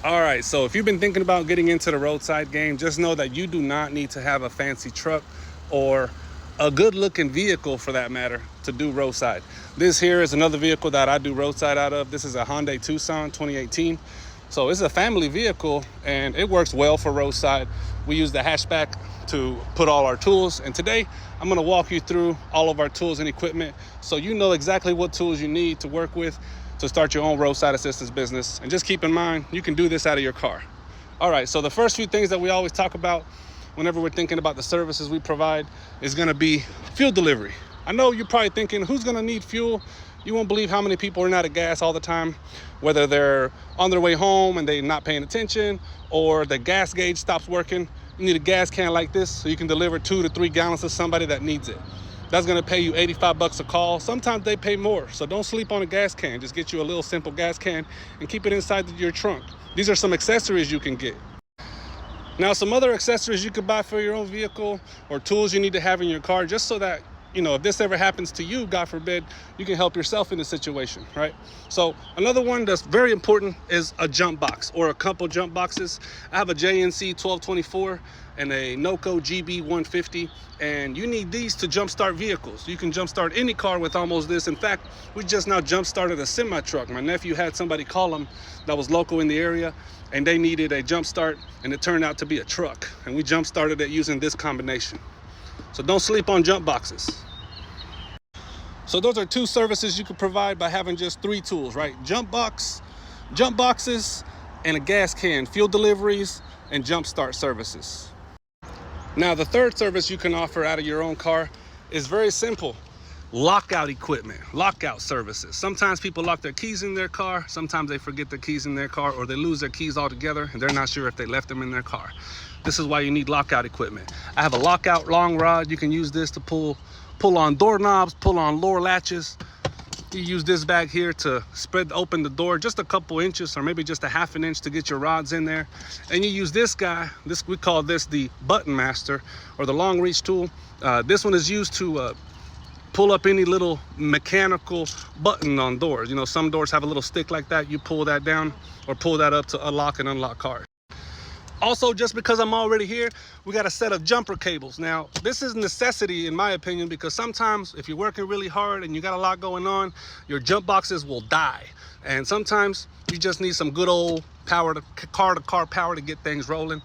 All right, so if you've been thinking about getting into the roadside game, just know that you do not need to have a fancy truck or a good looking vehicle for that matter to do roadside. This here is another vehicle that I do roadside out of. This is a Hyundai Tucson 2018. So it's a family vehicle and it works well for roadside. We use the hatchback to put all our tools, and today I'm going to walk you through all of our tools and equipment so you know exactly what tools you need to work with to start your own roadside assistance business. And just keep in mind, you can do this out of your car. All right, so the first few things that we always talk about whenever we're thinking about the services we provide is going to be fuel delivery. I know you're probably thinking, who's going to need fuel? You won't believe how many people are out of gas all the time, whether they're on their way home and they're not paying attention, or the gas gauge stops working. You need a gas can like this so you can deliver 2 to 3 gallons to somebody that needs it. That's gonna pay you 85 bucks a call. Sometimes they pay more, so don't sleep on a gas can. Just get you a little simple gas can and keep it inside your trunk. These are some accessories you can get. Now, some other accessories you could buy for your own vehicle or tools you need to have in your car, just so that, you know, if this ever happens to you, God forbid, you can help yourself in the situation, right? So another one that's very important is a jump box or a couple jump boxes. I have a JNC 1224 and a NOCO GB150, and you need these to jumpstart vehicles. You can jumpstart any car with almost this. In fact, we just now jump-started a semi-truck. My nephew had somebody call him that was local in the area, and they needed a jump start, and it turned out to be a truck. And we jump-started it using this combination. So don't sleep on jump boxes. So those are 2 services you could provide by having just 3 tools, right? Jump boxes, and a gas can, fuel deliveries, and jump start services. Now, the third service you can offer out of your own car is very simple. Lockout equipment, lockout services. Sometimes people lock their keys in their car. Sometimes they forget their keys in their car, or they lose their keys altogether and they're not sure if they left them in their car. This is why you need lockout equipment. I have a lockout long rod. You can use this to pull on doorknobs, pull on lower latches. You use this bag here to spread open the door just a couple inches, or maybe just a half an inch, to get your rods in there. And you use this guy, we call this the button master, or the long reach tool. This one is used to pull up any little mechanical button on doors. You know, some doors have a little stick like that. You pull that down or pull that up to unlock and unlock cars. Also, just because I'm already here, we got a set of jumper cables. Now, this is a necessity in my opinion, because sometimes if you're working really hard and you got a lot going on, your jump boxes will die. And sometimes you just need some good old power, car-to-car power to get things rolling.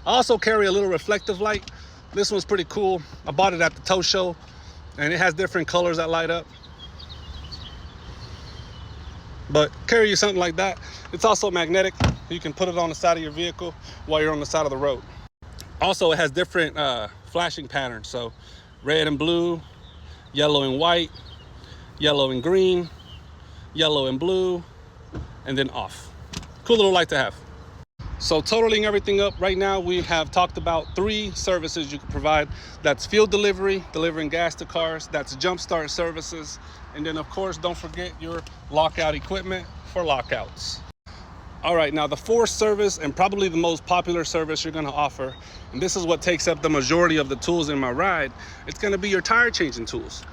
I also carry a little reflective light. This one's pretty cool. I bought it at the tow show, and it has different colors that light up. But carry you something like that. It's also magnetic. You can put it on the side of your vehicle while you're on the side of the road. Also, it has different flashing patterns. So red and blue, yellow and white, yellow and green, yellow and blue, and then off. Cool little light to have. So totaling everything up right now, we have talked about 3 services you can provide. That's fuel delivery, delivering gas to cars. That's jump start services. And then of course, don't forget your lockout equipment for lockouts. All right, now the 4th service, and probably the most popular service you're gonna offer, and this is what takes up the majority of the tools in my ride, it's gonna be your tire changing tools.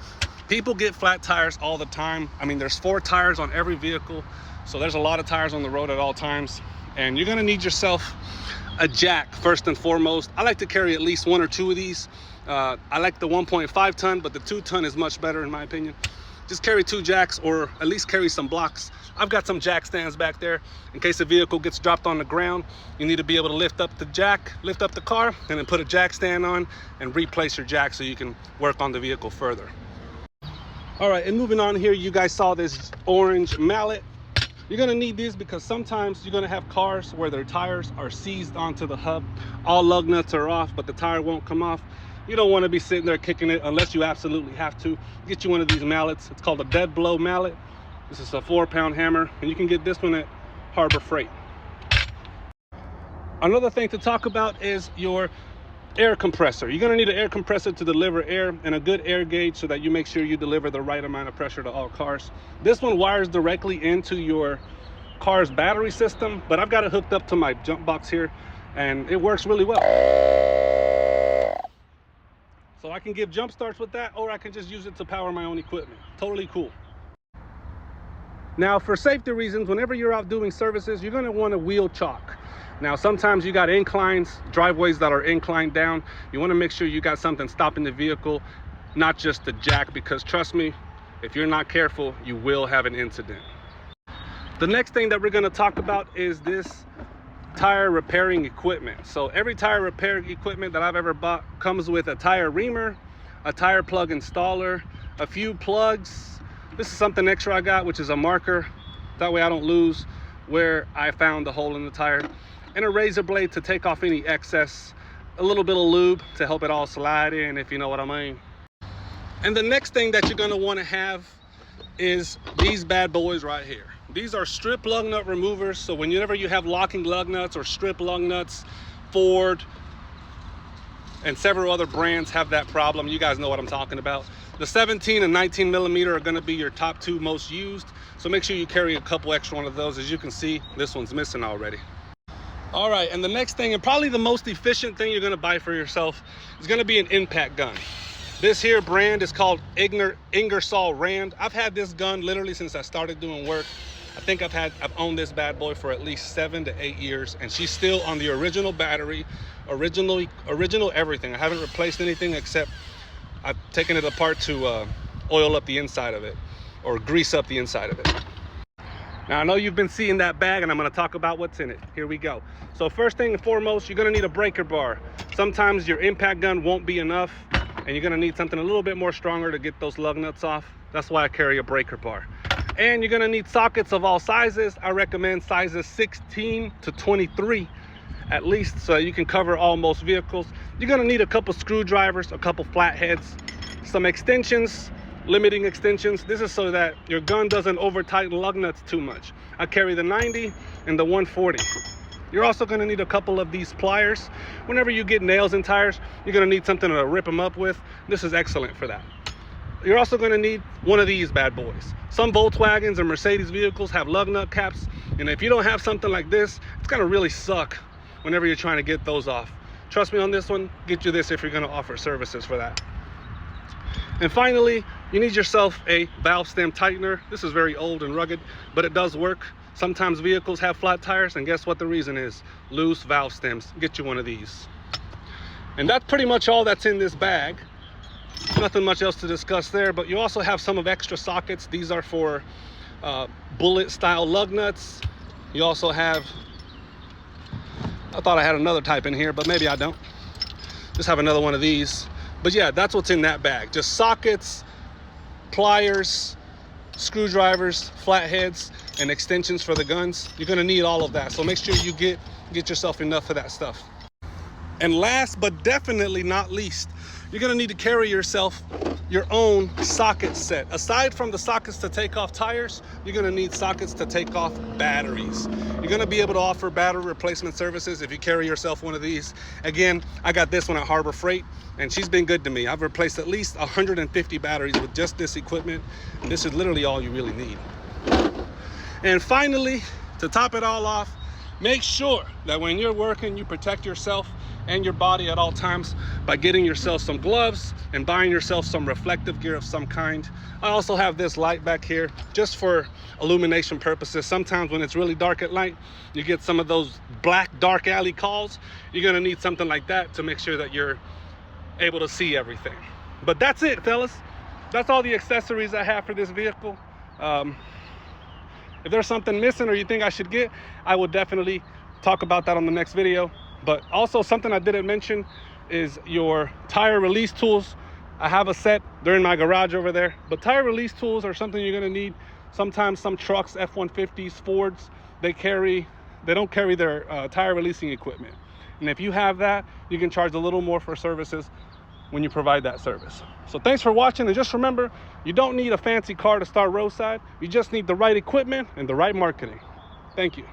People get flat tires all the time. I mean, there's 4 tires on every vehicle, so there's a lot of tires on the road at all times. And you're gonna need yourself a jack first and foremost. I like to carry at least 1 or 2 of these. I like the 1.5 ton, but the 2 ton is much better in my opinion. Just carry 2 jacks, or at least carry some blocks. I've got some jack stands back there in case the vehicle gets dropped on the ground. You need to be able to lift up the jack, lift up the car, and then put a jack stand on and replace your jack so you can work on the vehicle further. All right, and moving on here, you guys saw this orange mallet. You're gonna need these because sometimes you're gonna have cars where their tires are seized onto the hub. All lug nuts are off, but the tire won't come off. You don't want to be sitting there kicking it unless you absolutely have to. Get you one of these mallets. It's called a dead blow mallet. This is a 4-pound hammer, and you can get this one at Harbor Freight. Another thing to talk about is your air compressor. You're gonna need an air compressor to deliver air, and a good air gauge so that you make sure you deliver the right amount of pressure to all cars. This one wires directly into your car's battery system, but I've got it hooked up to my jump box here, and it works really well. So I can give jump starts with that, or I can just use it to power my own equipment. Totally cool. Now, for safety reasons, whenever you're out doing services, you're going to want a wheel chock. Now, sometimes you got inclines, driveways that are inclined down. You want to make sure you got something stopping the vehicle, not just the jack, because trust me, if you're not careful, you will have an incident. The next thing that we're going to talk about is this tire repairing equipment. So every tire repair equipment that I've ever bought comes with a tire reamer, a tire plug installer, a few plugs. This is something extra I got, which is a marker. That way I don't lose where I found the hole in the tire, and a razor blade to take off any excess, a little bit of lube to help it all slide in, if you know what I mean. And the next thing that you're going to want to have is these bad boys right here. These are strip lug nut removers. So whenever you have locking lug nuts or strip lug nuts, Ford and several other brands have that problem. You guys know what I'm talking about. The 17 and 19 millimeter are going to be your top two most used. So make sure you carry a couple extra one of those. As you can see, this one's missing already. All right, and the next thing, and probably the most efficient thing you're going to buy for yourself, is going to be an impact gun. This here brand is called Ingersoll Rand. I've had this gun literally since I started doing work. I think I've owned this bad boy for at least 7 to 8 years, and she's still on the original battery, original everything. I haven't replaced anything except I've taken it apart to oil up the inside of it or grease up the inside of it. Now, I know you've been seeing that bag, and I'm going to talk about what's in it. Here we go. So first thing and foremost, you're going to need a breaker bar. Sometimes your impact gun won't be enough, and you're going to need something a little bit more stronger to get those lug nuts off. That's why I carry a breaker bar. And you're going to need sockets of all sizes. I recommend sizes 16 to 23 at least, so you can cover all most vehicles. You're going to need a couple screwdrivers, a couple flatheads, some extensions, limiting extensions. This is so that your gun doesn't over tighten lug nuts too much. I carry the 90 and the 140. You're also going to need a couple of these pliers. Whenever you get nails in tires, you're going to need something to rip them up with. This is excellent for that. You're also going to need one of these bad boys. Some Volkswagens or Mercedes vehicles have lug nut caps, and if you don't have something like this, it's going to really suck whenever you're trying to get those off. Trust me on this one, get you this if you're going to offer services for that. And finally, you need yourself a valve stem tightener. This is very old and rugged, but it does work. Sometimes vehicles have flat tires, and guess what the reason is? Loose valve stems. Get you one of these. And that's pretty much all that's in this bag. Nothing much else to discuss there, but you also have some of extra sockets. These are for bullet style lug nuts. You also have, I thought I had another type in here, but maybe I don't. Just have another one of these. But yeah, that's what's in that bag. Just sockets, pliers, screwdrivers, flatheads, and extensions for the guns. You're gonna need all of that. So make sure you get yourself enough of that stuff. And last but definitely not least, you're gonna need to carry yourself your own socket set. Aside from the sockets to take off tires, you're gonna need sockets to take off batteries. You're gonna be able to offer battery replacement services if you carry yourself one of these. Again, I got this one at Harbor Freight, and she's been good to me. I've replaced at least 150 batteries with just this equipment. And this is literally all you really need. And finally, to top it all off, make sure that when you're working, you protect yourself and your body at all times by getting yourself some gloves and buying yourself some reflective gear of some kind. I also have this light back here just for illumination purposes. Sometimes when it's really dark at night, you get some of those black dark alley calls. You're gonna need something like that to make sure that you're able to see everything. But that's it, fellas. That's all the accessories I have for this vehicle. If there's something missing or you think I should get, I will definitely talk about that on the next video. But also something I didn't mention is your tire release tools. I have a set, they're in my garage over there. But tire release tools are something you're gonna need. Sometimes some trucks, F-150s, Fords, they don't carry their tire releasing equipment. And if you have that, you can charge a little more for services when you provide that service. So thanks for watching, and just remember, you don't need a fancy car to start Roadside. You just need the right equipment and the right marketing. Thank you.